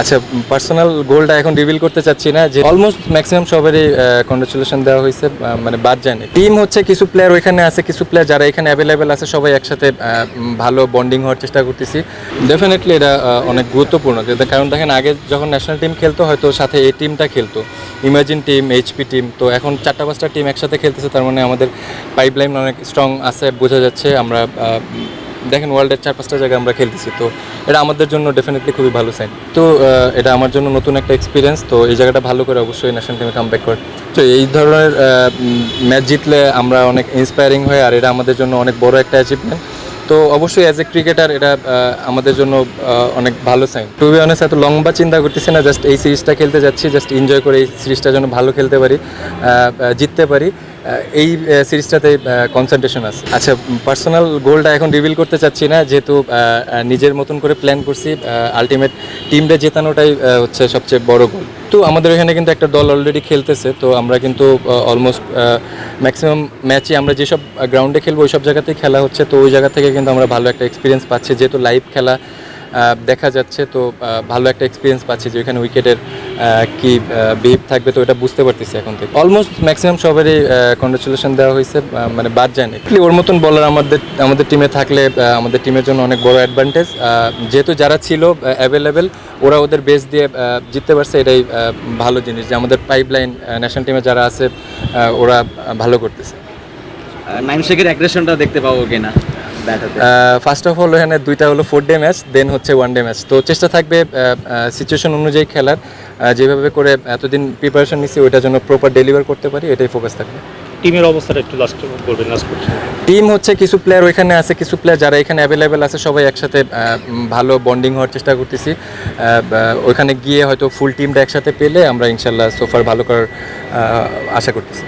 আচ্ছা, পার্সোনাল গোলটা এখন রিভিল করতে চাচ্ছি না, যে অলমোস্ট ম্যাক্সিমাম সবারই কংগ্রেচুলেশন দেওয়া হয়েছে, মানে বাদ যায়নি। টিম হচ্ছে কিছু প্লেয়ার ওইখানে আছে, কিছু প্লেয়ার যারা এখানে অ্যাভেলেবেল আছে, সবাই একসাথে ভালো বন্ডিং হওয়ার চেষ্টা করতেছি। ডেফিনেটলি এটা অনেক গুরুত্বপূর্ণ, কারণ দেখেন আগে যখন ন্যাশনাল টিম খেলতো হয়তো সাথে এই টিমটা খেলতো, ইমাজিন টিম, এইচপি টিম, তো এখন 4-5টা টিম একসাথে খেলতেছে, তার মানে আমাদের পাইপলাইন অনেক স্ট্রং আছে, বোঝা যাচ্ছে। আমরা দেখেন ওয়ার্ল্ডের 4-5টা জায়গায় আমরা খেলতেছি, তো এটা আমাদের জন্য ডেফিনেটলি খুবই ভালো সাইন। তো এটা আমার জন্য নতুন একটা এক্সপিরিয়েন্স, তো এই জায়গাটা ভালো করে অবশ্যই ন্যাশনাল টিমে কামব্যাক করে। তো এই ধরনের ম্যাচ জিতলে আমরা অনেক ইন্সপায়ারিং হয়, আর এটা আমাদের জন্য অনেক বড় একটা অ্যাচিভমেন্ট। তো অবশ্যই অ্যাজ এ ক্রিকেটার এটা আমাদের জন্য অনেক ভালো সাইন। টু বি অনেস্ট, এত লম্বা চিন্তা করতেছি না, জাস্ট এই সিরিজটা খেলতে যাচ্ছি, জাস্ট এনজয় করে এই সিরিজটা যেন ভালো খেলতে পারি, জিততে পারি, এই সিরিজটাতে কনসেন্ট্রেশন আছে। আচ্ছা, পার্সোনাল গোলটা এখন রিভিল করতে চাচ্ছি না, যেহেতু নিজের মতন করে প্ল্যান করছি, আলটিমেট টিমটা জেতানোটাই হচ্ছে সবচেয়ে বড় গোল। তো আমাদের এখানে কিন্তু একটা দল অলরেডি খেলতেছে, তো আমরা কিন্তু অলমোস্ট ম্যাক্সিমাম ম্যাচই আমরা যেসব গ্রাউন্ডে খেলবো ওই সব জায়গাতেই খেলা হচ্ছে, তো ওই জায়গা থেকে কিন্তু আমরা ভালো একটা এক্সপিরিয়েন্স পাচ্ছি, যেহেতু লাইভ খেলা দেখা যাচ্ছে, তো ভালো একটা এক্সপিরিয়েন্স পাচ্ছি যে ওইখানে উইকেটের কি বিহেভ থাকবে, তো এটা বুঝতে পারতেছি এখন থেকে। অলমোস্ট ম্যাক্সিমাম সবারই কংগ্রেচুলেশন দেওয়া হয়েছে, মানে বাদ যায়নি। ওর মতন বলার আমাদের টিমে থাকলে আমাদের টিমের জন্য অনেক বড় অ্যাডভান্টেজ, যেহেতু যারা ছিল অ্যাভেলেবেল ওরা ওদের বেস দিয়ে জিততে পারছে, এটাই ভালো জিনিস, যে আমাদের পাইপলাইন ন্যাশনাল টিমে যারা আছে ওরা ভালো করতেছে। নাইম শেখের অ্যাগ্রেশনটা দেখতে পাবো কিনা? ফার্স্ট অফ অল এখানে দুইটা হলো 4 ডে ম্যাচ, দেন হচ্ছে 1 ডে ম্যাচ, তো চেষ্টা থাকবে সিচুয়েশন অনুযায়ী খেলার, যেভাবে করে এতদিন প্রিপারেশন নিচ্ছি ওইটার জন্য প্রপার ডেলিভার করতে পারি, এটাই ফোকাস থাকবে। টিমের অবস্থাটা একটু লাস্ট বলবেন, লাস্ট করছেন। টিম হচ্ছে কিছু প্লেয়ার ওইখানে আছে, কিছু প্লেয়ার যারা এখানে অ্যাভেলেবেল আছে, সবাই একসাথে ভালো বন্ডিং হওয়ার চেষ্টা করতেছি। ওইখানে গিয়ে হয়তো ফুল টিমটা একসাথে পেলে আমরা ইনশাল্লাহ সোফার ভালো করার আশা করতেছি।